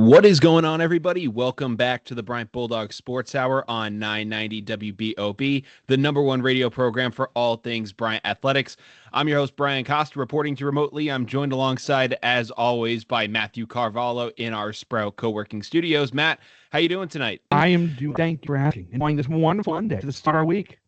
What is going on, everybody? Welcome back to the Bryant Bulldog Sports Hour on 990 WBOB, the number one radio program for all things Bryant Athletics. I'm your host, Brian Costa, reporting to you remotely. I'm joined alongside, as always, by Matthew Carvalho in our Sprout co-working studios. Matt, how you doing tonight? I am doing. Thank you for asking. Enjoying this wonderful Monday to start our week.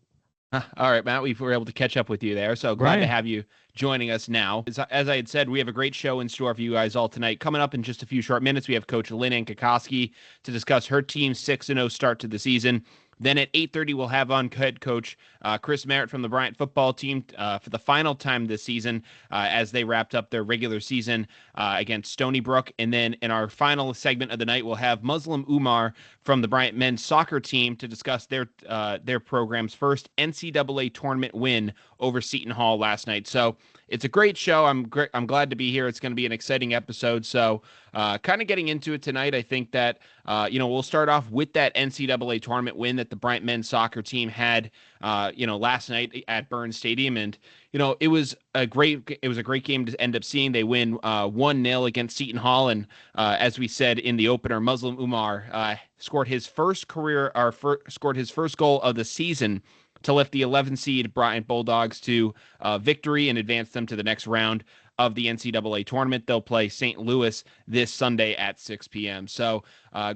All right, Matt, we were able to catch up with you there, so glad to have you joining us now. As I had said, we have a great show in store for you guys all tonight. Coming up in just a few short minutes, we have Coach Lynne-Ann Kokoski to discuss her team's 6-0 start to the season. Then at 8:30, we'll have on head coach Chris Merritt from the Bryant football team for the final time this season as they wrapped up their regular season against Stony Brook. And then in our final segment of the night, we'll have Muslim Umar from the Bryant men's soccer team to discuss their program's first NCAA tournament win over Seton Hall last night. So it's a great show. I'm glad to be here. It's going to be an exciting episode. So kind of getting into it tonight, I think that, we'll start off with that NCAA tournament win that the Bryant men's soccer team had, last night at Burns Stadium. And, it was a great game to end up seeing. They win 1-0 against Seton Hall. And as we said in the opener, Muslim Umar scored his first goal of the season to lift the 11 seed Bryant Bulldogs to victory and advance them to the next round of the NCAA tournament. They'll play St. Louis this Sunday at 6 p.m. So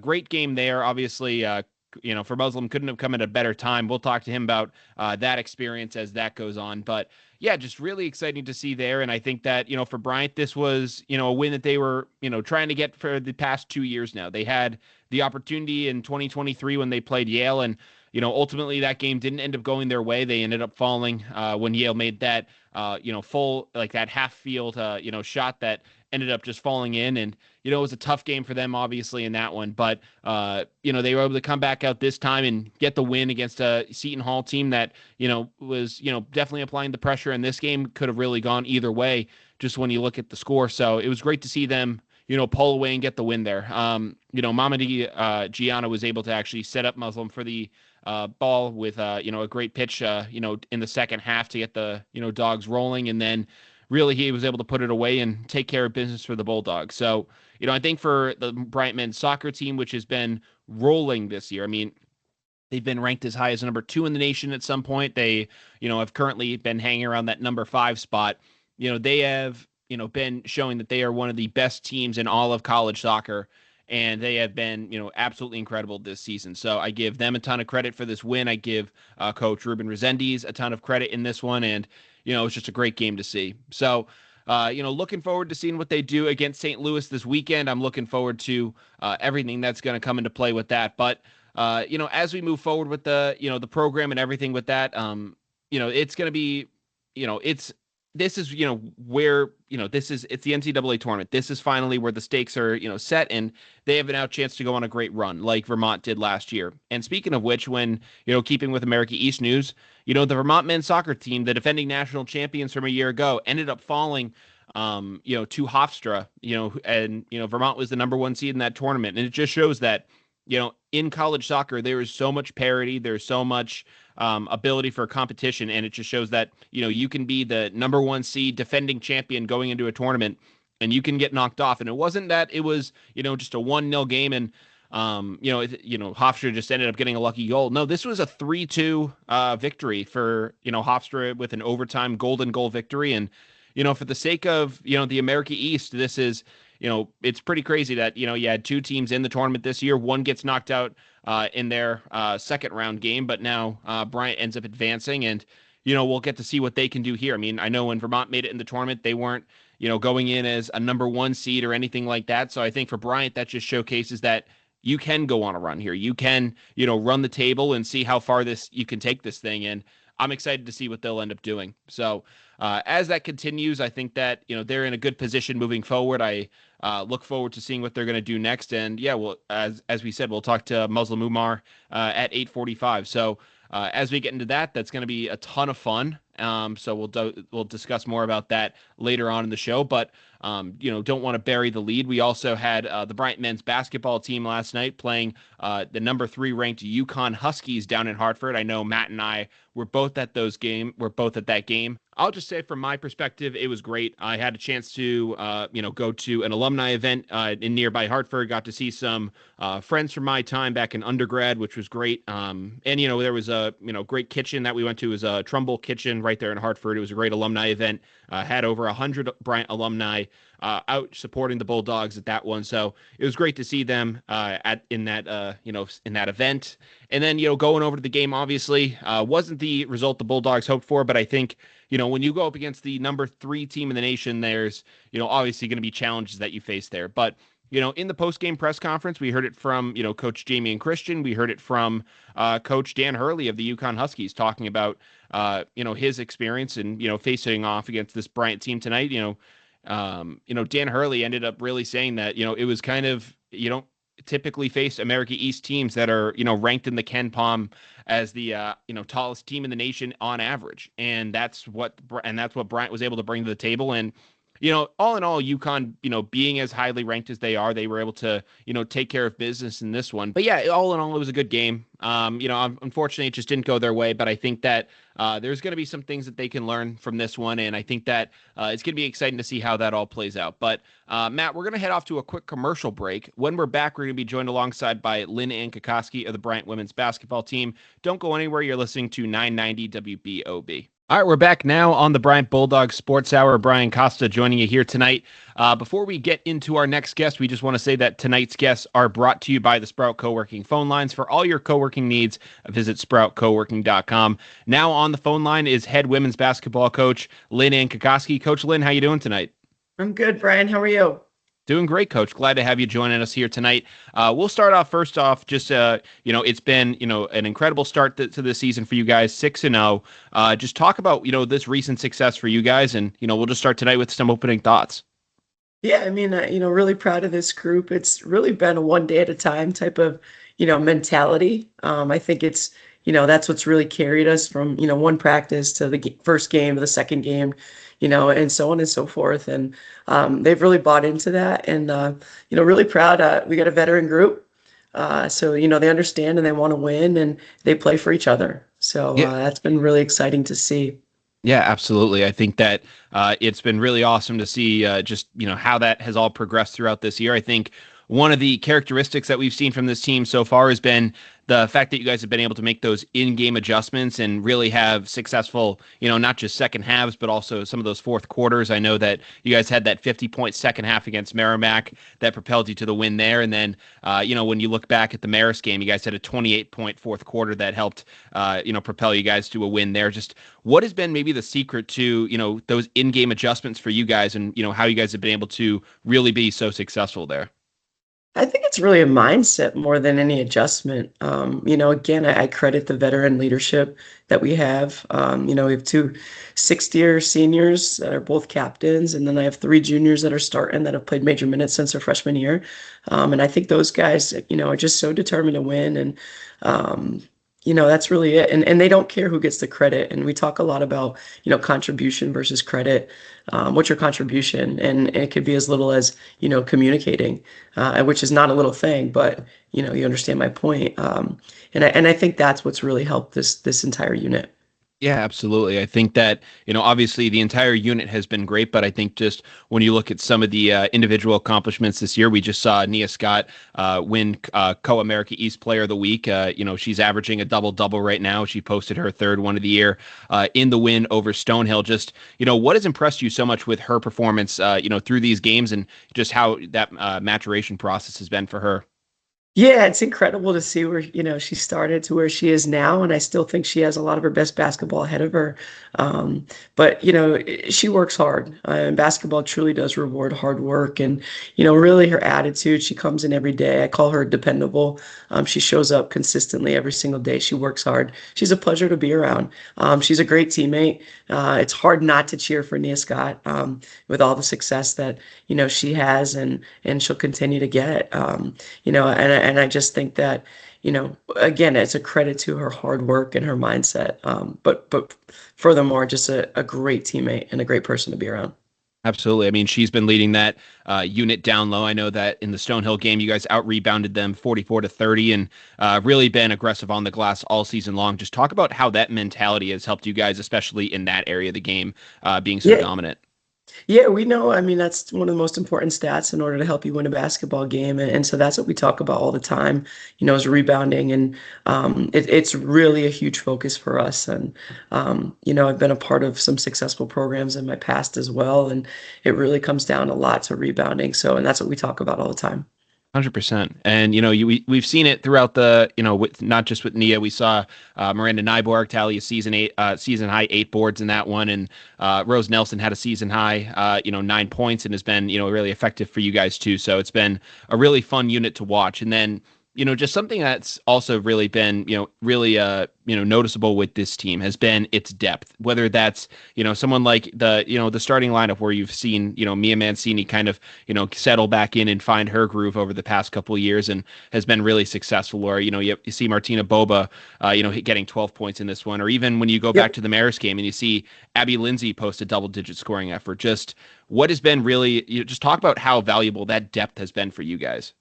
great game there. Obviously, for Muslim, couldn't have come at a better time. We'll talk to him about that experience as that goes on. But yeah, just really exciting to see there. And I think that, for Bryant, this was, a win that they were, trying to get for the past 2 years now. They had the opportunity in 2023 when they played Yale, and ultimately that game didn't end up going their way. They ended up falling when Yale made that, full, like that half field, shot that ended up just falling in. And, it was a tough game for them, obviously, in that one. But, they were able to come back out this time and get the win against a Seton Hall team that, was, definitely applying the pressure. And this game could have really gone either way, just when you look at the score. So it was great to see them, pull away and get the win there. Mamadi Gianna was able to actually set up Muslim for the ball with, a great pitch, in the second half to get the, Dogs rolling. And then really he was able to put it away and take care of business for the Bulldogs. So, I think for the Bryant men's soccer team, which has been rolling this year, I mean, they've been ranked as high as number 2 in the nation at some point. They, have currently been hanging around that number 5 spot. They have, been showing that they are one of the best teams in all of college soccer. And they have been, absolutely incredible this season. So I give them a ton of credit for this win. I give Coach Ruben Resendiz a ton of credit in this one. And, it's just a great game to see. So, looking forward to seeing what they do against St. Louis this weekend. I'm looking forward to everything that's going to come into play with that. But, as we move forward with the, the program and everything with that, it's going to be, this is, where, it's the NCAA tournament. This is finally where the stakes are, set, and they have now a chance to go on a great run like Vermont did last year. And speaking of which, when, keeping with America East news, the Vermont men's soccer team, the defending national champions from a year ago, ended up falling, to Hofstra, and, Vermont was the number 1 seed in that tournament. And it just shows that, in college soccer, there is so much parity. There's so much ability for competition. And it just shows that, you can be the number 1 seed defending champion going into a tournament and you can get knocked off. And it wasn't that it was, just a 1-0 game and, Hofstra just ended up getting a lucky goal. No, this was a 3-2 victory for, Hofstra with an overtime golden goal victory. And, for the sake of, the America East, this is, it's pretty crazy that, you had 2 teams in the tournament this year. One gets knocked out in their second round game, but now Bryant ends up advancing and, we'll get to see what they can do here. I mean, I know when Vermont made it in the tournament, they weren't, going in as a number 1 seed or anything like that. So I think for Bryant, that just showcases that you can go on a run here. You can, run the table and see how far you can take this thing. And I'm excited to see what they'll end up doing. So as that continues, I think that, they're in a good position moving forward. I look forward to seeing what they're going to do next. And yeah, well, as we said, we'll talk to Muslim Umar at 8:45. So as we get into that, that's going to be a ton of fun. So we'll discuss more about that later on in the show. But don't want to bury the lead. We also had the Bryant men's basketball team last night playing the number 3 ranked UConn Huskies down in Hartford. I know Matt and I were both at that game. I'll just say from my perspective, it was great. I had a chance to, go to an alumni event in nearby Hartford, got to see some friends from my time back in undergrad, which was great. And, there was a, great kitchen that we went to. It was a Trumbull kitchen right there in Hartford. It was a great alumni event. Had over 100 Bryant alumni out supporting the Bulldogs at that one. So it was great to see them in that event. And then, going over to the game, obviously, wasn't the result the Bulldogs hoped for, but I think, when you go up against the number 3 team in the nation, there's, obviously going to be challenges that you face there. But, in the post-game press conference, we heard it from, Coach Jamie and Christian. We heard it from Coach Dan Hurley of the UConn Huskies talking about, his experience and, facing off against this Bryant team tonight. Dan Hurley ended up really saying that, it was kind of, you don't typically face America East teams that are, ranked in the Ken Palm as the, tallest team in the nation on average. And that's what Bryant was able to bring to the table. And, all in all, UConn, being as highly ranked as they are, they were able to, take care of business in this one. But yeah, all in all, it was a good game. Unfortunately, it just didn't go their way. But I think that there's going to be some things that they can learn from this one. And I think that it's going to be exciting to see how that all plays out. But Matt, we're going to head off to a quick commercial break. When we're back, we're going to be joined alongside by Lynne-Ann Kokoski of the Bryant women's basketball team. Don't go anywhere. You're listening to 990 WBOB. All right, we're back now on the Bryant Bulldog Sports Hour. Brian Costa joining you here tonight. Before we get into our next guest, we just want to say that tonight's guests are brought to you by the Sprout Co-working phone lines. For all your co-working needs, visit sproutcoworking.com. Now on the phone line is head women's basketball coach Lynne-Ann Kokoski. Coach Lynn, how you doing tonight? I'm good, Brian. How are you? Doing great, Coach. Glad to have you joining us here tonight. We'll start off first off. Just it's been an incredible start to the season for you guys, 6-0. Just talk about this recent success for you guys, and we'll just start tonight with some opening thoughts. Yeah, I mean, really proud of this group. It's really been a one day at a time type of mentality. I think it's that's what's really carried us from one practice to the first game to the second game. And so on and so forth. And they've really bought into that. And, really proud. We got a veteran group. So, they understand and they want to win and they play for each other. So that's been really exciting to see. Yeah, absolutely. I think that it's been really awesome to see just, how that has all progressed throughout this year. I think one of the characteristics that we've seen from this team so far has been the fact that you guys have been able to make those in-game adjustments and really have successful, not just second halves, but also some of those fourth quarters. I know that you guys had that 50-point second half against Merrimack that propelled you to the win there. And then, when you look back at the Marist game, you guys had a 28-point fourth quarter that helped, propel you guys to a win there. Just what has been maybe the secret to, those in-game adjustments for you guys and, how you guys have been able to really be so successful there? I think it's really a mindset more than any adjustment. Again, I credit the veteran leadership that we have. We have 2 sixth-year seniors that are both captains, and then I have 3 juniors that are starting that have played major minutes since their freshman year. And I think those guys, are just so determined to win. And, that's really it. And they don't care who gets the credit. And we talk a lot about, contribution versus credit. What's your contribution? And it could be as little as, communicating, which is not a little thing, but, you understand my point. And I think that's what's really helped this entire unit. Yeah, absolutely. I think that, obviously the entire unit has been great, but I think just when you look at some of the individual accomplishments this year, we just saw Nia Scott win Co-America East Player of the Week. She's averaging a double-double right now. She posted her third one of the year in the win over Stonehill. Just, what has impressed you so much with her performance, through these games and just how that maturation process has been for her? Yeah, it's incredible to see where, she started to where she is now. And I still think she has a lot of her best basketball ahead of her. But, she works hard. And basketball truly does reward hard work. And, really her attitude, she comes in every day. I call her dependable. She shows up consistently every single day. She works hard. She's a pleasure to be around. She's a great teammate. It's hard not to cheer for Nia Scott with all the success that, she has and she'll continue to get. And I just think that, again, it's a credit to her hard work and her mindset. But furthermore, just a great teammate and a great person to be around. Absolutely. I mean, she's been leading that unit down low. I know that in the Stonehill game, you guys out-rebounded them 44-30 and really been aggressive on the glass all season long. Just talk about how that mentality has helped you guys, especially in that area of the game, being so Yeah. dominant. Yeah, we know. I mean, that's one of the most important stats in order to help you win a basketball game. And so that's what we talk about all the time, is rebounding. And it's really a huge focus for us. And, I've been a part of some successful programs in my past as well. And it really comes down a lot to rebounding. And that's what we talk about all the time. 100%. And, we've seen it throughout with not just with Nia. We saw Miranda Nyborg tally a season high 8 boards in that one. And Rose Nelson had a season high, 9 points and has been, really effective for you guys too. So it's been a really fun unit to watch. And then, just something that's also really been, really, noticeable with this team has been its depth, whether that's, someone like the starting lineup where you've seen, Mia Mancini kind of, settle back in and find her groove over the past couple of years and has been really successful. Or, you see Martina Boba, getting 12 points in this one, or even when you go back to the Maris game and you see Abby Lindsay post a double-digit scoring effort. Just what has been really, just talk about how valuable that depth has been for you guys.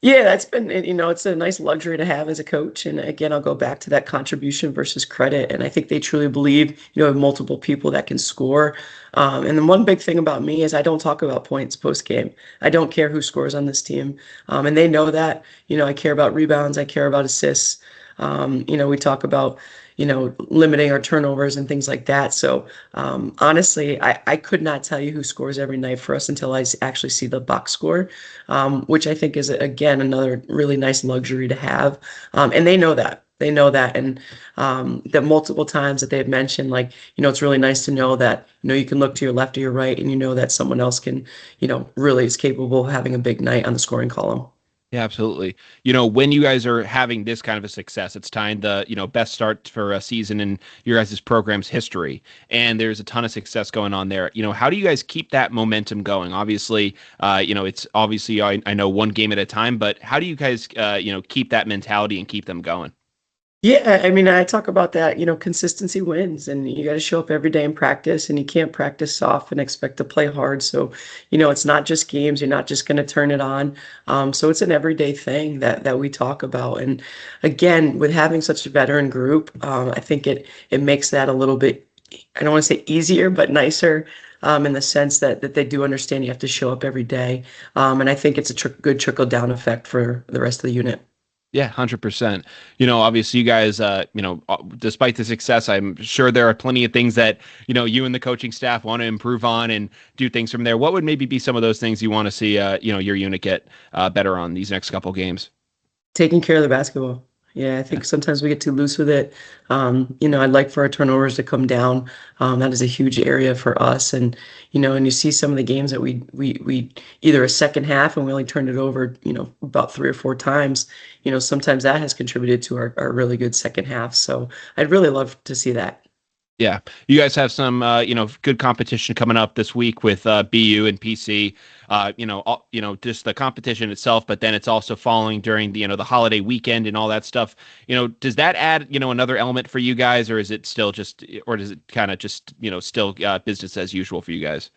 Yeah, that's been, it's a nice luxury to have as a coach. And again, I'll go back to that contribution versus credit. And I think they truly believe, have multiple people that can score. And then one big thing about me is I don't talk about points post game. I don't care who scores on this team. And they know that, I care about rebounds. I care about assists. We talk about, limiting our turnovers and things like that. So honestly, I could not tell you who scores every night for us until I actually see the box score, which I think is, again, another really nice luxury to have. And they know that. They know that. And that multiple times that they've mentioned, it's really nice to know that, you can look to your left or your right and you know that someone else can, really is capable of having a big night on the scoring column. Yeah, absolutely. When you guys are having this kind of a success, it's timed the, best start for a season in your guys' program's history. And there's a ton of success going on there. How do you guys keep that momentum going? Obviously, it's obviously, I know one game at a time, but how do you guys, keep that mentality and keep them going? Yeah, I mean, I talk about that, consistency wins, and you got to show up every day in practice, and you can't practice soft and expect to play hard. So, it's not just games. You're not just going to turn it on. So it's an everyday thing that we talk about. And again, with having such a veteran group, I think it makes that a little bit, I don't want to say easier, but nicer. In the sense that they do understand you have to show up every day. And I think it's a good trickle-down effect for the rest of the unit. Yeah, 100%. Obviously you guys, despite the success, I'm sure there are plenty of things that, you and the coaching staff want to improve on and do things from there. What would maybe be some of those things you want to see, your unit get better on these next couple games? Taking care of the basketball. Yeah, I think sometimes we get too loose with it. I'd like for our turnovers to come down. That is a huge area for us. And, and you see some of the games that we either a second half and we only turned it over, about 3 or 4 times. Sometimes that has contributed to our really good second half. So I'd really love to see that. Yeah, you guys have some, good competition coming up this week with BU and PC. Just the competition itself, but then it's also following during the holiday weekend and all that stuff. Does that add another element for you guys, or is it still just, or does it kind of just still business as usual for you guys?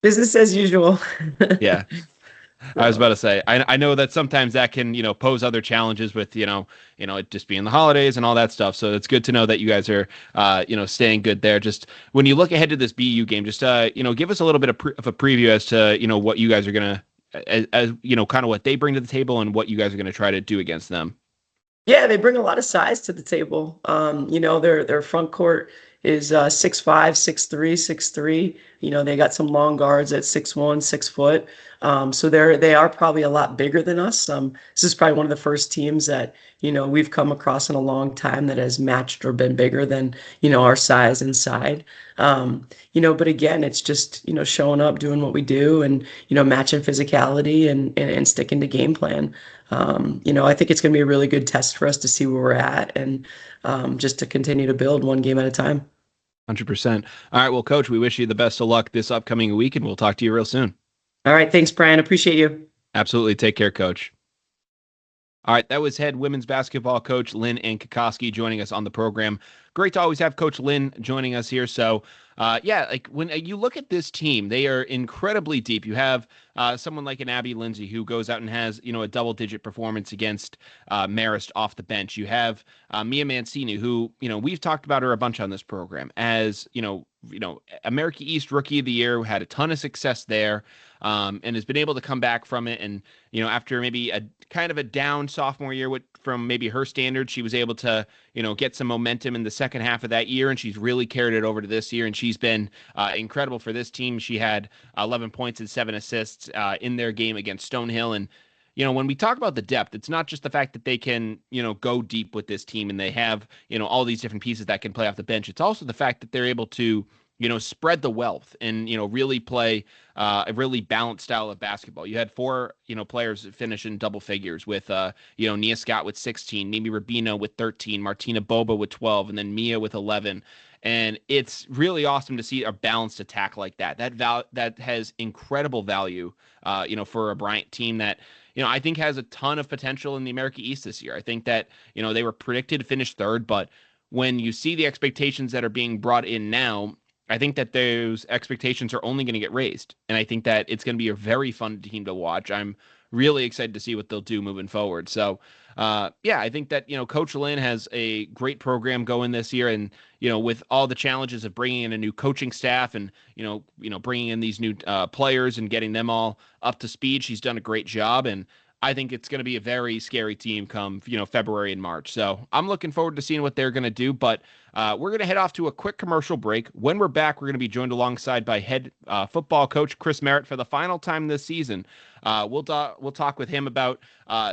Business as usual. Yeah. I was about to say, I know that sometimes that can, pose other challenges with, it just being the holidays and all that stuff. So it's good to know that you guys are, staying good there. Just when you look ahead to this BU game, just, give us a little bit of a preview as to, what you guys are going to, as kind of what they bring to the table and what you guys are going to try to do against them. Yeah, they bring a lot of size to the table. Their front court is 6'5", 6'3", 6'3". They got some long guards at 6'1", 6 foot. So they are probably a lot bigger than us. This is probably one of the first teams that, we've come across in a long time that has matched or been bigger than, our size inside. But again, it's just, showing up, doing what we do and, matching physicality and sticking to game plan. I think it's going to be a really good test for us to see where we're at and just to continue to build one game at a time. 100%. All right. Well, Coach, we wish you the best of luck this upcoming week, and we'll talk to you real soon. All right. Thanks, Brian. Appreciate you. Absolutely. Take care, Coach. All right. That was head women's basketball coach Lynne-Ann Kokoski joining us on the program. great to always have Coach Lynn joining us here. So, like when you look at this team, they are incredibly deep. You have someone like an Abby Lindsay who goes out and has, a double-digit performance against Marist off the bench. You have Mia Mancini, who, we've talked about her a bunch on this program as, America East Rookie of the Year, had a ton of success there, and has been able to come back from it. And, after maybe a kind of a down sophomore year from maybe her standards, she was able to, get some momentum in the second half of that year, and she's really carried it over to this year. And she's been incredible for this team. She had 11 points and 7 assists in their game against Stonehill. And, when we talk about the depth, it's not just the fact that they can, go deep with this team and they have, all these different pieces that can play off the bench. It's also the fact that they're able to, spread the wealth and, really play a really balanced style of basketball. You had 4, players finish in double figures with, Nia Scott with 16, Mimi Rubino with 13, Martina Boba with 12, and then Mia with 11. And it's really awesome to see a balanced attack like that. That has incredible value, for a Bryant team that, I think has a ton of potential in the America East this year. I think that, they were predicted to finish third, but when you see the expectations that are being brought in now, I think that those expectations are only going to get raised. And I think that it's going to be a very fun team to watch. I'm really excited to see what they'll do moving forward. So, I think that, Coach Lynn has a great program going this year. And, with all the challenges of bringing in a new coaching staff and, bringing in these new players and getting them all up to speed, she's done a great job. And I think it's going to be a very scary team come, February and March. So I'm looking forward to seeing what they're going to do. But we're going to head off to a quick commercial break. When we're back, we're going to be joined alongside by head football coach Chris Merritt for the final time this season. We'll talk with him about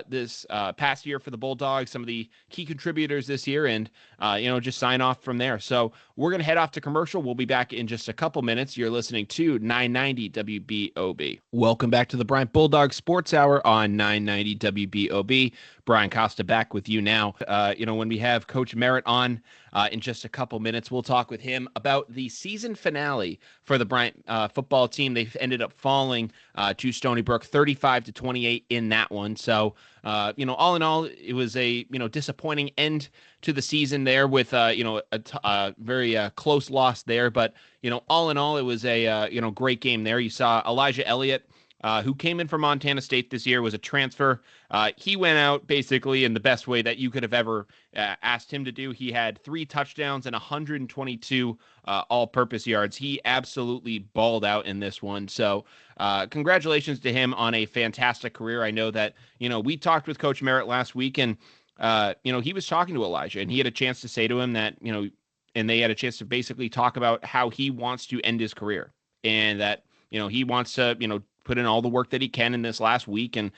this past year for the Bulldogs, some of the key contributors this year, and just sign off from there. So we're going to head off to commercial. We'll be back in just a couple minutes. You're listening to 990 WBOB. Welcome back to the Bryant Bulldog Sports Hour on 990 WBOB. Brian Costa back with you now. When we have Coach Merritt on in just a couple minutes, we'll talk with him about the season finale for the Bryant football team. They've ended up falling to Stony Brook 35-28 in that one. So, all in all, it was a, disappointing end to the season there with, a very close loss there. But, all in all, it was a, great game there. You saw Elijah Elliott, who came in from Montana State this year, was a transfer. He went out basically in the best way that you could have ever asked him to do. He had 3 touchdowns and 122 all-purpose yards. He absolutely balled out in this one. So congratulations to him on a fantastic career. I know that, we talked with Coach Merritt last week, and, he was talking to Elijah, and he had a chance to say to him that, and they had a chance to basically talk about how he wants to end his career, and that, he wants to, put in all the work that he can in this last week and,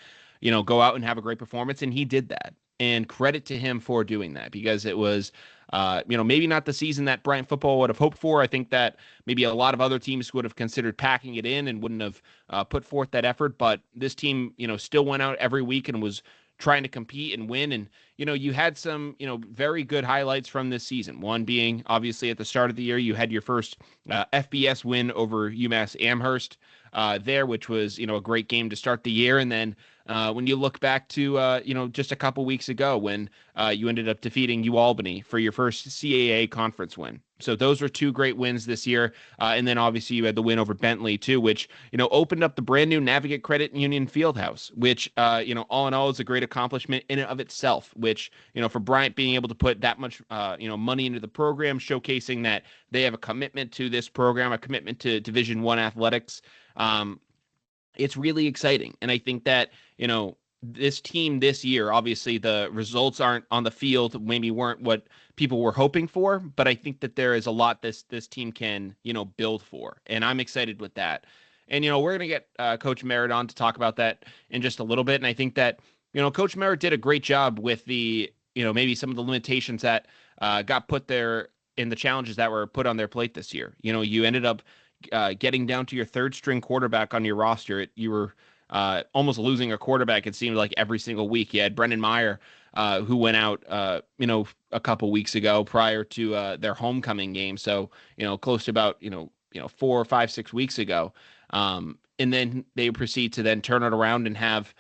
go out and have a great performance. And he did that. And credit to him for doing that, because it was, maybe not the season that Bryant football would have hoped for. I think that maybe a lot of other teams would have considered packing it in and wouldn't have put forth that effort. But this team, still went out every week and was trying to compete and win. And, you had some, very good highlights from this season. One being, obviously, at the start of the year, you had your first FBS win over UMass Amherst there, which was, a great game to start the year. And then when you look back to, just a couple weeks ago when you ended up defeating UAlbany for your first CAA conference win. So those were 2 great wins this year. And then obviously you had the win over Bentley too, which, opened up the brand new Navigate Credit Union Fieldhouse, which, all in all is a great accomplishment in and of itself, which, for Bryant being able to put that much, money into the program, showcasing that they have a commitment to this program, a commitment to Division I athletics. It's really exciting. And I think that, this team this year, obviously the results aren't on the field, maybe weren't what people were hoping for, but I think that there is a lot this team can, build for. And I'm excited with that. And, we're going to get Coach Merritt on to talk about that in just a little bit. And I think that, Coach Merritt did a great job with the, maybe some of the limitations that got put there in the challenges that were put on their plate this year. You ended up getting down to your 3rd string quarterback on your roster. You were almost losing a quarterback, it seemed like, every single week. You had Brendan Meyer, who went out, a couple weeks ago prior to their homecoming game. So, close to about, 4, 5, 6 weeks ago. And then they proceed to then turn it around and have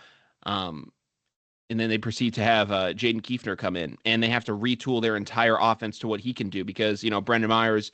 and then they proceed to have Jaden Kiefner come in, and they have to retool their entire offense to what he can do because, Brendan Myers,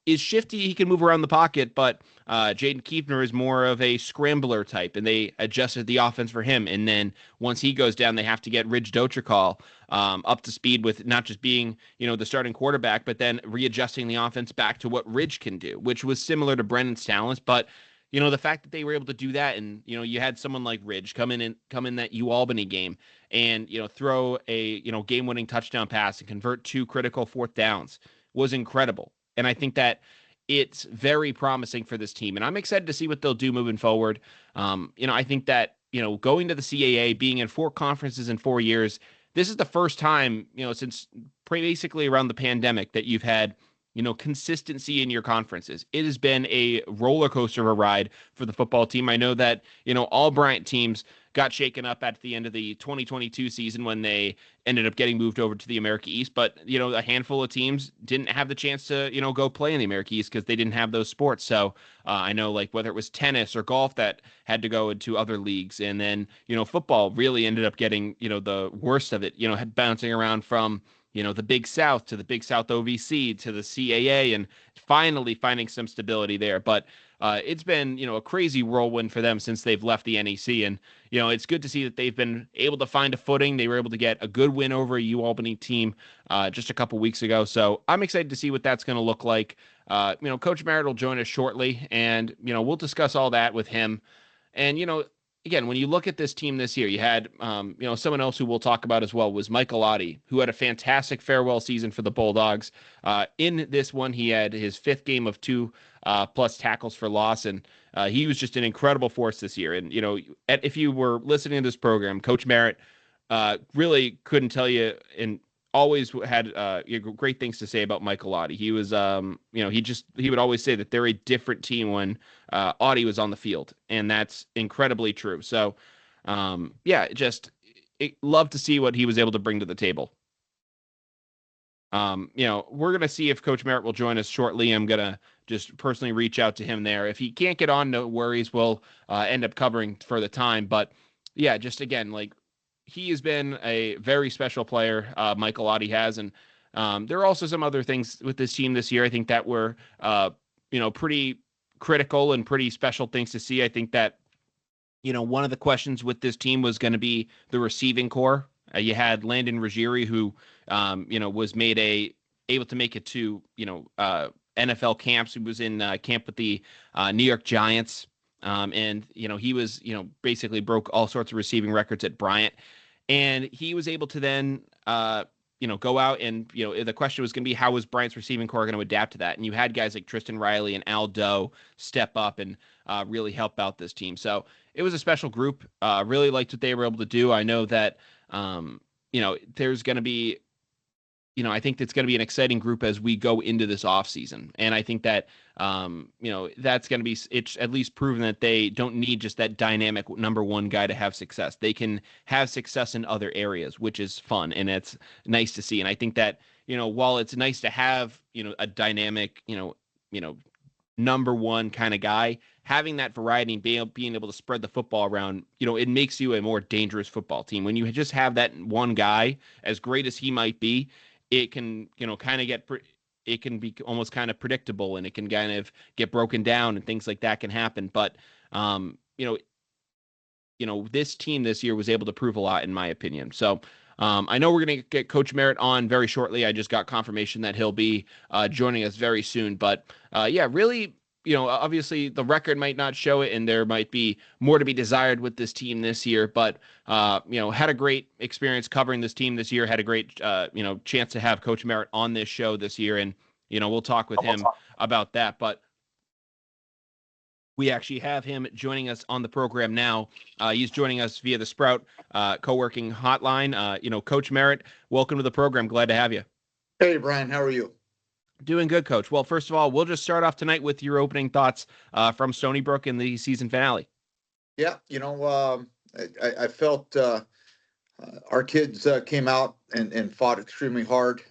is shifty. He can move around the pocket, but Jaden Kiefner is more of a scrambler type, and they adjusted the offense for him. And then once he goes down, they have to get Ridge Dotricall up to speed with not just being, the starting quarterback, but then readjusting the offense back to what Ridge can do, which was similar to Brendan's talents, but the fact that they were able to do that, and you had someone like Ridge come in that UAlbany game and throw a game-winning touchdown pass and convert 2 critical 4th downs was incredible. And I think that it's very promising for this team, and I'm excited to see what they'll do moving forward. I think that going to the CAA, being in 4 conferences in 4 years, this is the first time since basically around the pandemic that you've had consistency in your conferences. It has been a roller coaster of a ride for the football team. I know that, all Bryant teams got shaken up at the end of the 2022 season when they ended up getting moved over to the America East. But, a handful of teams didn't have the chance to, go play in the America East because they didn't have those sports. So I know whether it was tennis or golf that had to go into other leagues. And then, football really ended up getting, the worst of it, bouncing around from, the Big South to the Big South OVC to the CAA, and finally finding some stability there. But it's been, a crazy whirlwind for them since they've left the NEC. And, it's good to see that they've been able to find a footing. They were able to get a good win over a UAlbany team just a couple weeks ago. So I'm excited to see what that's going to look like. Coach Merritt will join us shortly, and, we'll discuss all that with him. And, again, when you look at this team this year, you had, someone else who we'll talk about as well was Michael Otty, who had a fantastic farewell season for the Bulldogs. In this one, he had his 5th game of 2 plus tackles for loss, and he was just an incredible force this year. And, if you were listening to this program, Coach Merritt really couldn't tell you and always had great things to say about Michael Otty. He was, he would always say that they're a different team when Otty was on the field, and that's incredibly true. So, love to see what he was able to bring to the table. We're going to see if Coach Merritt will join us shortly. I'm going to just personally reach out to him there. If he can't get on, no worries. We'll end up covering for the time. But, yeah, just again, he has been a very special player, Michael Otty has. And there are also some other things with this team this year, I think, that were, pretty critical and pretty special things to see. I think that, one of the questions with this team was going to be the receiving core. You had Landon Ruggieri, who, was able to make it to, NFL camps. He was in camp with the New York Giants. And, he was, basically broke all sorts of receiving records at Bryant. And he was able to then, go out and, the question was going to be, how was Bryant's receiving core going to adapt to that? And you had guys like Tristan Riley and Al Doe step up and really help out this team. So it was a special group. Really liked what they were able to do. I know that, there's going to be, I think it's going to be an exciting group as we go into this offseason. And I think that, that's going to be, it's at least proven that they don't need just that dynamic number one guy to have success. They can have success in other areas, which is fun. And it's nice to see. And I think that, while it's nice to have, a dynamic, number one kind of guy, having that variety and being able to spread the football around, it makes you a more dangerous football team. When you just have that one guy, as great as he might be, it can, kind of it can be almost kind of predictable, and it can kind of get broken down and things like that can happen. But, this team this year was able to prove a lot, in my opinion. So I know we're going to get Coach Merritt on very shortly. I just got confirmation that he'll be joining us very soon. But really, obviously the record might not show it, and there might be more to be desired with this team this year. But, had a great experience covering this team this year, had a great, chance to have Coach Merritt on this show this year. And, we'll talk with him about that. But we actually have him joining us on the program now. He's joining us via the Sprout co-working hotline. Coach Merritt, welcome to the program. Glad to have you. Hey, Brian, how are you? Doing good, Coach. Well, first of all, we'll just start off tonight with your opening thoughts from Stony Brook in the season finale. Yeah, I felt our kids came out and fought extremely hard.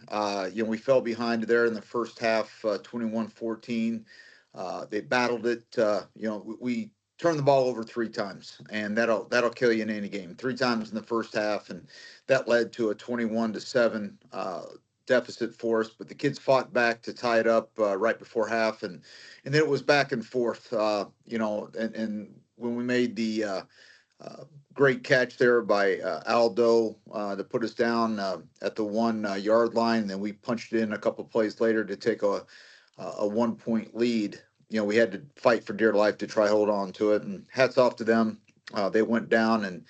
We fell behind there in the first half, 21-14. They battled it. We turn the ball over 3 times, and that'll kill you in any game. 3 times in the first half, and that led to a 21-7 deficit for us. But the kids fought back to tie it up right before half, and then it was back and forth. And when we made the great catch there by Aldo to put us down at the 1 yard line, and then we punched it in a couple plays later to take a 1-point lead. We had to fight for dear life to try hold on to it, and hats off to them. They went down and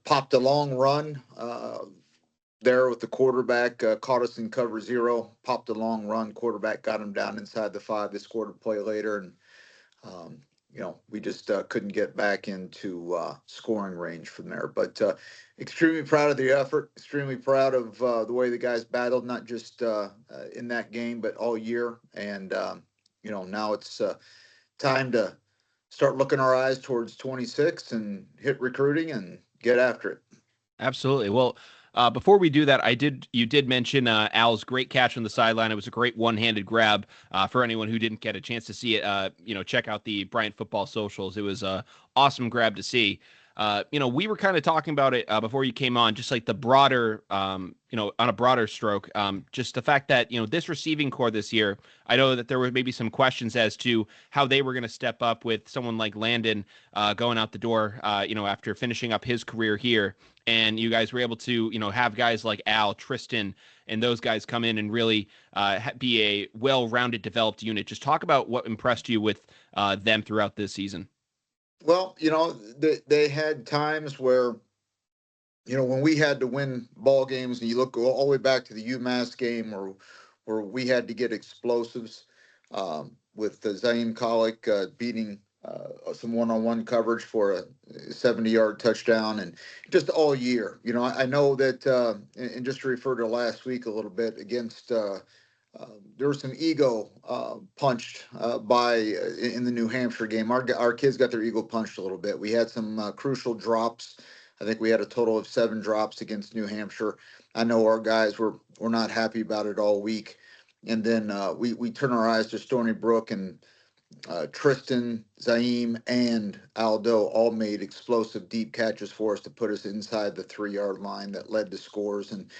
popped a long run there with the quarterback, caught us in cover 0, popped a long run. Quarterback got him down inside the 5. They scored a play later, and we just couldn't get back into scoring range from there. But extremely proud of the effort, extremely proud of the way the guys battled, not just in that game, but all year. And now it's time to start looking our eyes towards 26 and hit recruiting and get after it. Absolutely. Well, before we do that, you did mention Al's great catch on the sideline. It was a great one-handed grab. For anyone who didn't get a chance to see it, check out the Bryant football socials. It was a awesome grab to see. We were kind of talking about it before you came on, just like the broader, on a broader stroke, just the fact that, this receiving core this year, I know that there were maybe some questions as to how they were going to step up with someone like Landon going out the door, after finishing up his career here. And you guys were able to, have guys like Al, Tristan, and those guys come in and really be a well-rounded, developed unit. Just talk about what impressed you with them throughout this season. Well, they had times where, when we had to win ball games, and you look all the way back to the UMass game where we had to get explosives with Zaim Kalik beating some one-on-one coverage for a 70-yard touchdown, and just all year. I know that, and just to refer to last week a little bit against, there was some ego punched in the New Hampshire game. Our kids got their ego punched a little bit. We had some crucial drops. I think we had a total of 7 drops against New Hampshire. I know our guys were not happy about it all week. And then we turn our eyes to Stony Brook, and Tristan, Zaim, and Aldo all made explosive deep catches for us to put us inside the 3-yard line that led to scores. And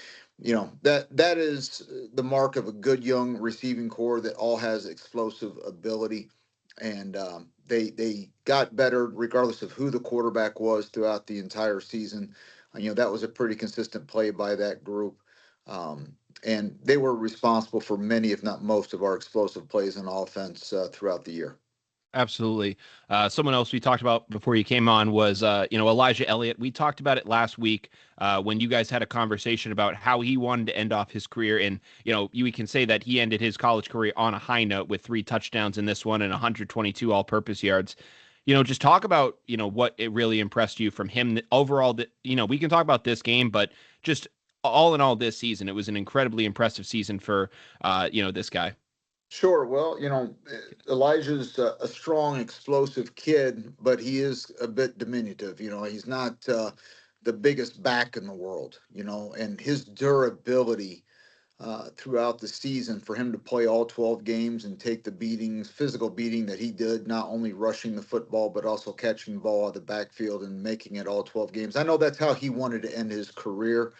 that is the mark of a good young receiving core that all has explosive ability. And they got better regardless of who the quarterback was throughout the entire season. That was a pretty consistent play by that group. And they were responsible for many, if not most, of our explosive plays on offense throughout the year. Absolutely. Someone else we talked about before you came on was, Elijah Elliott. We talked about it last week when you guys had a conversation about how he wanted to end off his career. And, we can say that he ended his college career on a high note with 3 touchdowns in this one and 122 all-purpose yards. Just talk about, what it really impressed you from him overall. That, we can talk about this game, but just all in all this season, it was an incredibly impressive season for, this guy. Sure. Well, Elijah's a strong, explosive kid, but he is a bit diminutive. He's not the biggest back in the world, and his durability throughout the season for him to play all 12 games and take the physical beating that he did, not only rushing the football, but also catching the ball out of the backfield and making it all 12 games. I know that's how he wanted to end his career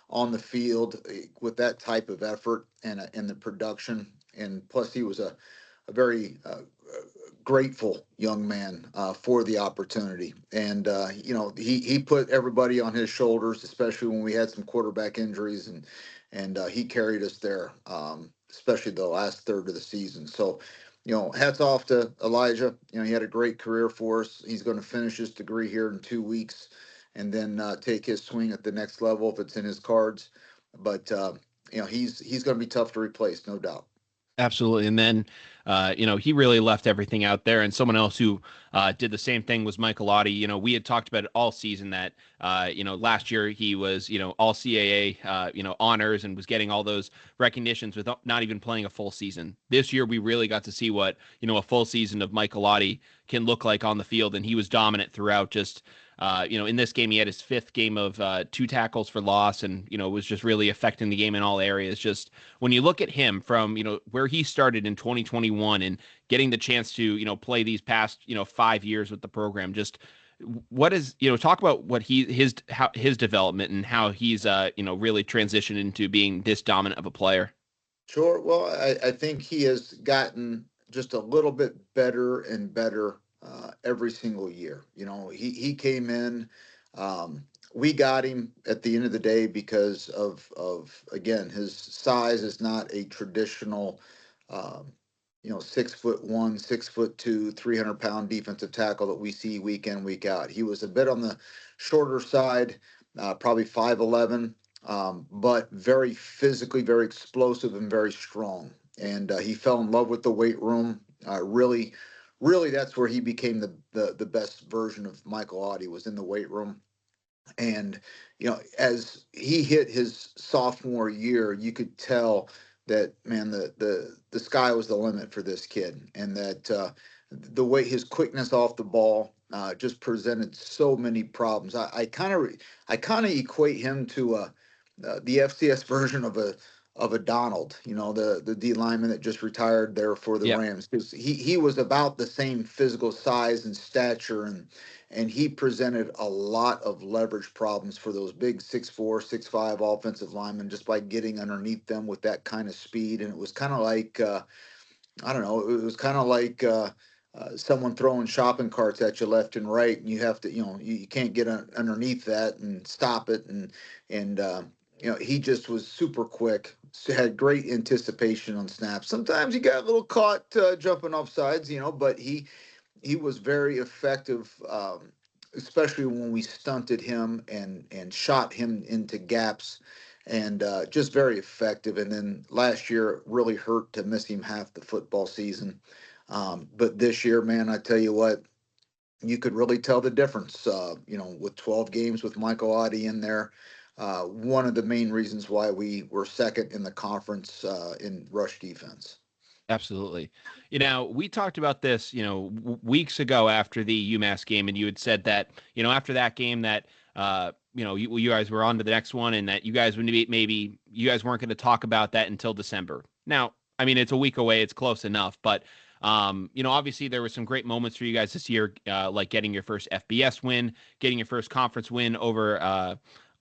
on the field with that type of effort and the production. And plus, he was a very grateful young man for the opportunity. And, he put everybody on his shoulders, especially when we had some quarterback injuries, and he carried us there, especially the last third of the season. So, hats off to Elijah. He had a great career for us. He's going to finish his degree here in 2 weeks and then take his swing at the next level if it's in his cards. But, he's going to be tough to replace, no doubt. Absolutely. And then, he really left everything out there. And someone else who did the same thing was Michael Otty. We had talked about it all season that, last year he was, all CAA, honors and was getting all those recognitions without not even playing a full season. This year, we really got to see what, a full season of Michael Otty can look like on the field. And he was dominant throughout, just In this game, he had his fifth game of 2 tackles for loss, and was just really affecting the game in all areas. Just when you look at him from where he started in 2021 and getting the chance to play these past 5 years with the program, just what is talk about what his development and how he's really transitioned into being this dominant of a player. Sure. Well, I think he has gotten just a little bit better and better every single year. He came in. We got him at the end of the day because of again, his size is not a traditional, 6'1", 6'2", 300-pound defensive tackle that we see week in, week out. He was a bit on the shorter side, probably 5'11", but very physically, very explosive, and very strong. And he fell in love with the weight room. Really, that's where he became the best version of Michael Otty, was in the weight room. And as he hit his sophomore year, you could tell that, man, the sky was the limit for this kid, and that the way his quickness off the ball just presented so many problems. I kind of equate him to the FCS version of a Donald, the D lineman that just retired there for the Rams, because he was about the same physical size and stature, and he presented a lot of leverage problems for those big 6'4", 6'5" offensive linemen just by getting underneath them with that kind of speed. And it was kind of like I don't know, it was kind of like someone throwing shopping carts at you left and right, and you have to, you can't get underneath that and stop it, and he just was super quick, had great anticipation on snaps. Sometimes he got a little caught jumping off sides, but he was very effective, especially when we stunted him and shot him into gaps, and just very effective. And then last year it really hurt to miss him half the football season. But this year, man, I tell you what, you could really tell the difference, with 12 games with Michael Otty in there. One of the main reasons why we were second in the conference in rush defense. Absolutely. We talked about this, weeks ago after the UMass game, and you had said that, after that game that, you guys were on to the next one, and that you guys would maybe you guys weren't going to talk about that until December. Now, I mean, it's a week away. It's close enough, but obviously there were some great moments for you guys this year, like getting your first FBS win, getting your first conference win over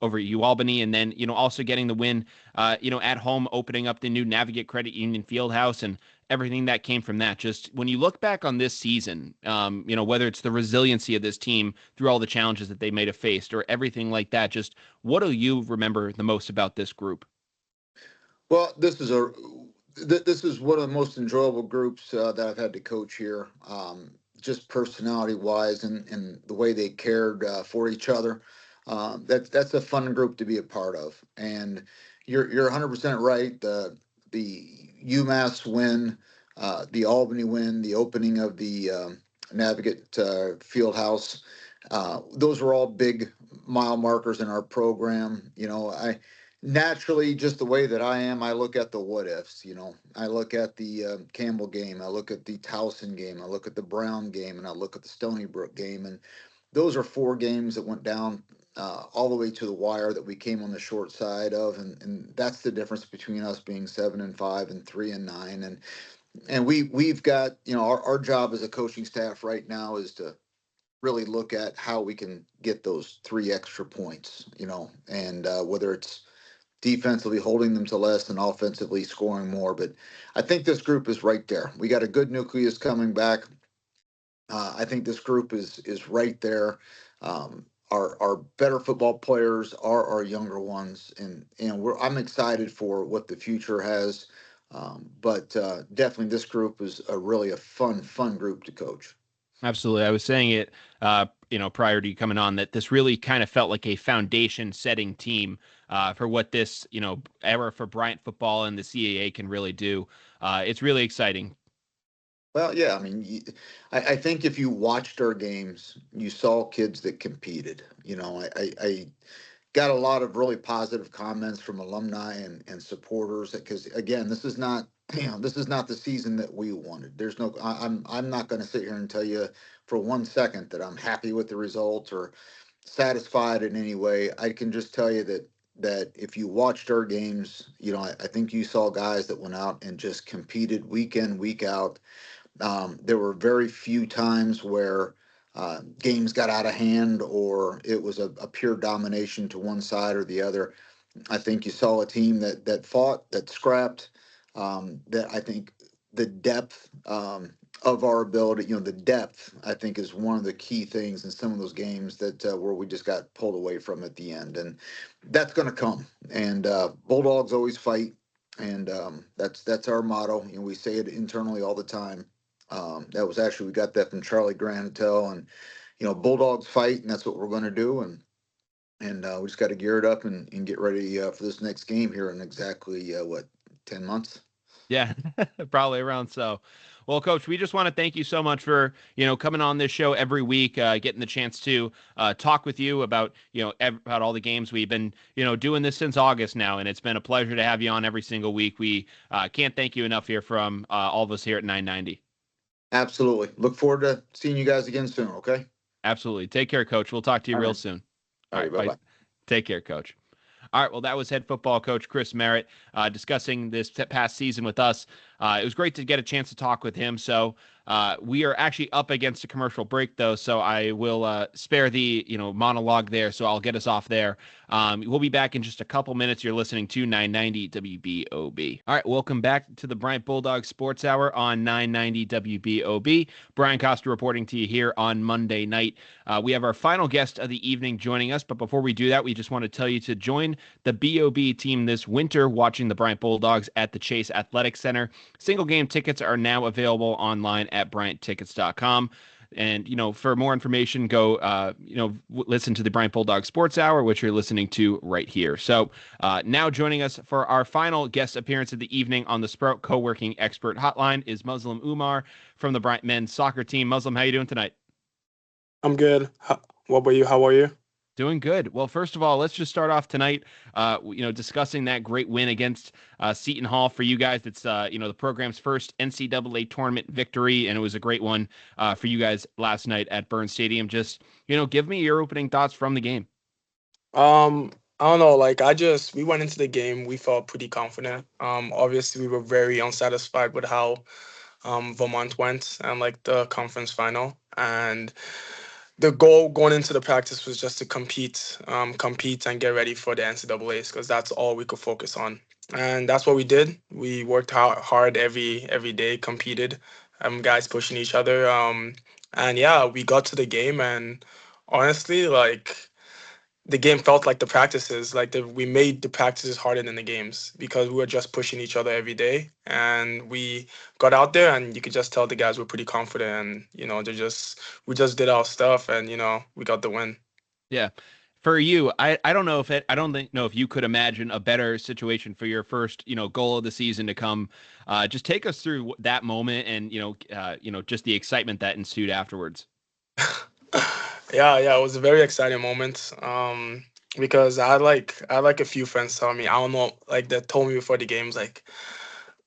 UAlbany, and then also getting the win at home, opening up the new Navigate Credit Union Fieldhouse, and everything that came from that. Just when you look back on this season, whether it's the resiliency of this team through all the challenges that they may have faced or everything like that, just what do you remember the most about this group? Well, this is one of the most enjoyable groups that I've had to coach here, just personality wise, and the way they cared for each other. That's a fun group to be a part of. And you're 100% right. The UMass win, the Albany win, the opening of the Navigate Fieldhouse, those were all big mile markers in our program. I naturally, just the way that I am, I look at the what ifs. I look at the Campbell game, I look at the Towson game, I look at the Brown game, and I look at the Stony Brook game, and those are 4 games that went down all the way to the wire that we came on the short side of, and that's the difference between us being 7-5 and 3-9, and we've got our job as a coaching staff right now is to really look at how we can get those 3 extra points, and whether it's defensively holding them to less and offensively scoring more. But I think this group is right there. We got a good nucleus coming back. I think this group is right there. Our better football players are our younger ones, and I'm excited for what the future has. But definitely, this group is really a fun group to coach. Absolutely. I was saying it, prior to you coming on, that this really kind of felt like a foundation setting team for what this, era for Bryant football and the CAA can really do. It's really exciting. Well, yeah, I mean, I think if you watched our games, you saw kids that competed. I got a lot of really positive comments from alumni and supporters, because again, this is not the season that we wanted. I'm not going to sit here and tell you for 1 second that I'm happy with the result, or satisfied in any way. I can just tell you that if you watched our games, I think you saw guys that went out and just competed week in, week out. There were very few times where games got out of hand or it was a pure domination to one side or the other. I think you saw a team that fought, that scrapped. That I think the depth of our ability, the depth, I think, is one of the key things in some of those games that where we just got pulled away from at the end, and that's going to come. And Bulldogs always fight, and that's our motto. We say it internally all the time. That was actually, we got that from Charlie Granatell, and Bulldogs fight, and that's what we're going to do. And we just got to gear it up and get ready for this next game here in exactly 10 months. Yeah, probably around so. Well, Coach, we just want to thank you so much for, coming on this show every week, getting the chance to talk with you about, about all the games. We've been, doing this since August now, and it's been a pleasure to have you on every single week. We can't thank you enough here from all of us here at 990. Absolutely. Look forward to seeing you guys again soon, okay? Absolutely. Take care, Coach. We'll talk to you real soon. All right, bye-bye. Take care, Coach. All right, well, that was head football coach Chris Merritt discussing this past season with us. It was great to get a chance to talk with him. So we are actually up against a commercial break, though, so I will spare the monologue there. So I'll get us off there. We'll be back in just a couple minutes. You're listening to 990 WBOB. All right, welcome back to the Bryant Bulldog Sports Hour on 990 WBOB. Brian Costa reporting to you here on Monday night. We have our final guest of the evening joining us, but before we do that, we just want to tell you to join the BOB team this winter watching the Bryant Bulldogs at the Chase Athletic Center. Single game tickets are now available online at BryantTickets.com. And, for more information, go, listen to the Bryant Bulldog Sports Hour, which you're listening to right here. So now joining us for our final guest appearance of the evening on the Sprout Co-working Expert Hotline is Muslim Umar from the Bryant men's soccer team. Muslim, how you doing tonight? I'm good. What about you? How are you? Doing good. Well, first of all, let's just start off tonight, discussing that great win against Seton Hall for you guys. It's, the program's first NCAA tournament victory, and it was a great one for you guys last night at Burns Stadium. Just, give me your opening thoughts from the game. I don't know. We went into the game. We felt pretty confident. Obviously, we were very unsatisfied with how Vermont went and the conference final. And the goal going into the practice was just to compete and get ready for the NCAAs because that's all we could focus on. And that's what we did. We worked hard every day, competed, guys pushing each other. And yeah, we got to the game, and honestly, the game felt like the practices. We made the practices harder than the games because we were just pushing each other every day. And we got out there, and you could just tell the guys were pretty confident. And we just did our stuff, and we got the win. Yeah, for you, I don't know if you could imagine a better situation for your first goal of the season to come. Just take us through that moment, and just the excitement that ensued afterwards. Yeah, it was a very exciting moment. Because I had a few friends tell me, I don't know, that told me before the games, I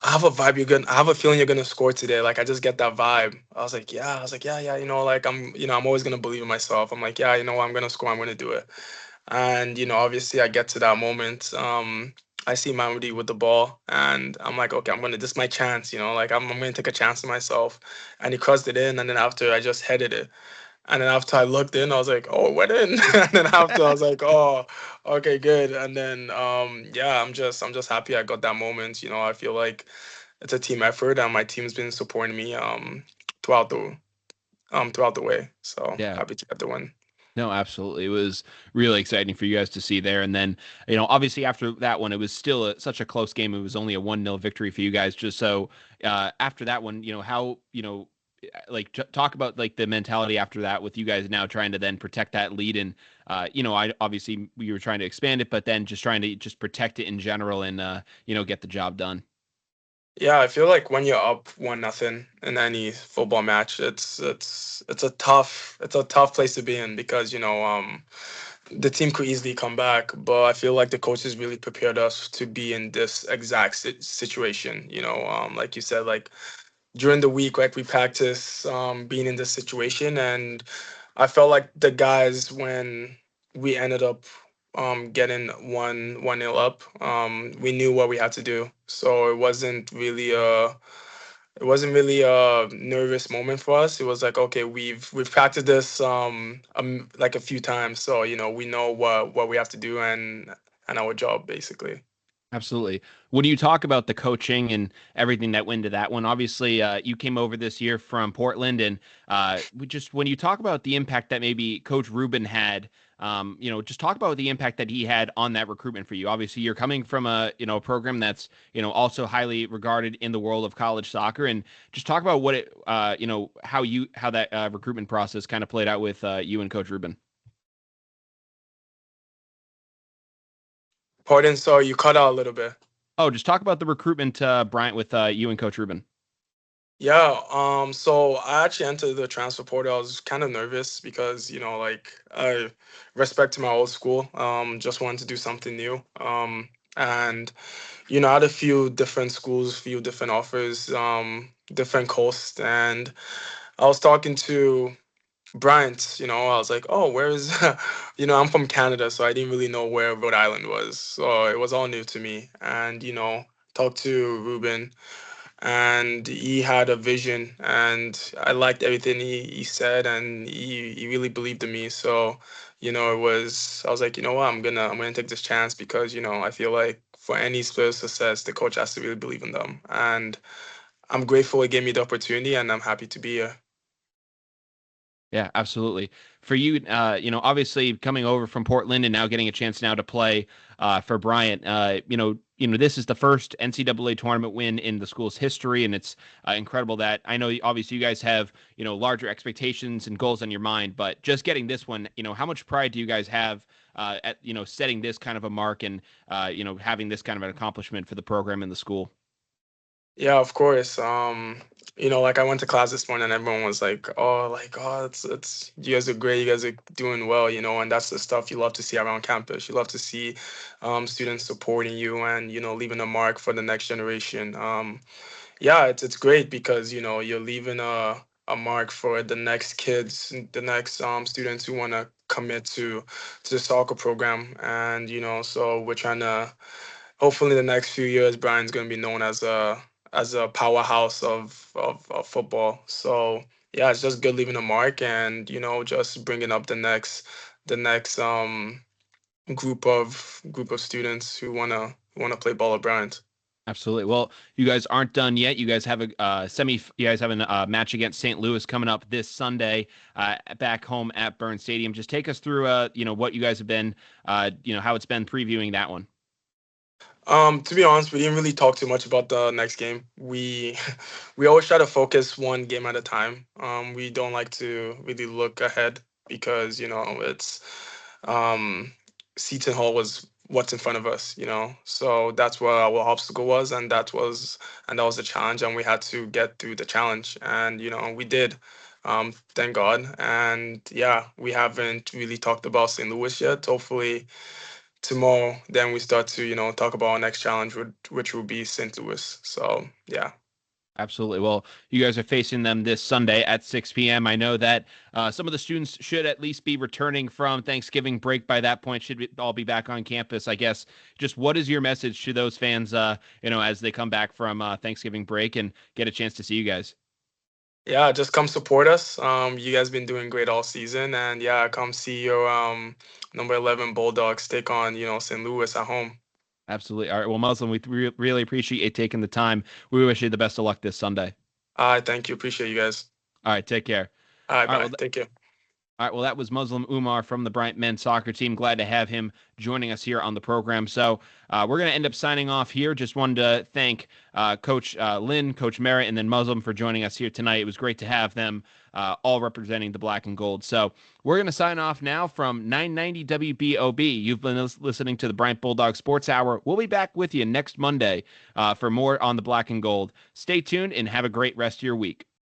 have a vibe I have a feeling you're gonna score today. I just get that vibe. I was like, yeah, I'm always gonna believe in myself. I'm like, yeah, I'm gonna score, I'm gonna do it. And obviously I get to that moment. I see Mamadi with the ball, and I'm like, okay, this is my chance. I'm gonna take a chance on myself. And he crossed it in, and then after I just headed it. And then after I looked in, I was like, oh, it went in. And then after I was like, oh, okay, good. And then I'm just happy I got that moment. I feel like it's a team effort, and my team's been supporting me throughout the way. So yeah, happy to get the win. No, absolutely. It was really exciting for you guys to see there. And then, obviously after that one, it was still such a close game. It was only a 1-0 victory for you guys. Just so after that one, how, talk about the mentality after that with you guys now trying to then protect that lead. And, obviously we were trying to expand it, but then just trying to just protect it in general and, get the job done. Yeah, I feel like when you're up 1-0 in any football match, it's a tough place to be in because the team could easily come back, but I feel like the coaches really prepared us to be in this exact situation. Like you said, during the week, we practice being in this situation, and I felt like the guys when we ended up getting 1-0 up. We knew what we had to do, so it wasn't really a nervous moment for us. It was like, okay, we've practiced this like a few times, so we know what we have to do and our job basically. Absolutely. When you talk about the coaching and everything that went into that one, obviously you came over this year from Portland, and when you talk about the impact that maybe Coach Rubin had, just talk about the impact that he had on that recruitment for you. Obviously, you're coming from a program that's also highly regarded in the world of college soccer, and just talk about what it how that recruitment process kind of played out with you and Coach Rubin. Pardon, so you cut out a little bit. Oh, just talk about the recruitment, Bryant, with you and Coach Rubin. Yeah, so I actually entered the transfer portal. I was kind of nervous because, like I respect to my old school, just wanted to do something new. And, I had a few different schools, few different offers, different coasts. And I was talking to Bryant, I was like, oh, where is, I'm from Canada, so I didn't really know where Rhode Island was. So it was all new to me. And, talked to Ruben, and he had a vision, and I liked everything he said, and he really believed in me. So I was like, you know what, I'm gonna take this chance because I feel like for any Spurs success, the coach has to really believe in them, and I'm grateful he gave me the opportunity, and I'm happy to be here. Yeah, absolutely. For you, obviously coming over from Portland and now getting a chance now to play for Bryant, this is the first NCAA tournament win in the school's history, and it's incredible that I know obviously you guys have larger expectations and goals on your mind, but just getting this one, how much pride do you guys have at setting this kind of a mark and having this kind of an accomplishment for the program and the school? Yeah, of course. Like I went to class this morning and everyone was like, oh, it's you guys are great, you guys are doing well, and that's the stuff you love to see around campus. You love to see students supporting you and, leaving a mark for the next generation. Yeah, it's great because, you're leaving a mark for the next kids, the next students who want to commit to the soccer program. And, so we're trying to hopefully in the next few years, Brian's going to be known as a powerhouse of football. So yeah, it's just good leaving a mark and just bringing up the next group of students who wanna play ball at Bryant. Absolutely. Well, you guys aren't done yet. You guys have a You guys have a match against St. Louis coming up this Sunday, back home at Burns Stadium. Just take us through, what you guys have been, how it's been previewing that one. To be honest, we didn't really talk too much about the next game. We we always try to focus one game at a time. We don't like to really look ahead because it's Seton Hall was what's in front of us. So that's what our obstacle was, and that was the challenge, and we had to get through the challenge, and we did. Thank God, and yeah, we haven't really talked about St. Louis yet. Hopefully tomorrow, then we start to, talk about our next challenge, which will be St. Louis. So, yeah. Absolutely. Well, you guys are facing them this Sunday at 6 p.m. I know that some of the students should at least be returning from Thanksgiving break by that point, all be back on campus, I guess. Just what is your message to those fans, as they come back from Thanksgiving break and get a chance to see you guys? Yeah, just come support us. You guys been doing great all season, and yeah, come see your number 11 Bulldogs take on, St. Louis at home. Absolutely. All right. Well, Muslim, we really appreciate you taking the time. We wish you the best of luck this Sunday. All right, thank you. Appreciate you guys. All right. Take care. All right, bye. Well, Take care. All right. Well, that was Muslim Umar from the Bryant men's soccer team. Glad to have him joining us here on the program. So we're going to end up signing off here. Just wanted to thank Coach Lynn, Coach Merritt, and then Muslim for joining us here tonight. It was great to have them all representing the black and gold. So we're going to sign off now from 990 WBOB. You've been listening to the Bryant Bulldog Sports Hour. We'll be back with you next Monday for more on the black and gold. Stay tuned and have a great rest of your week.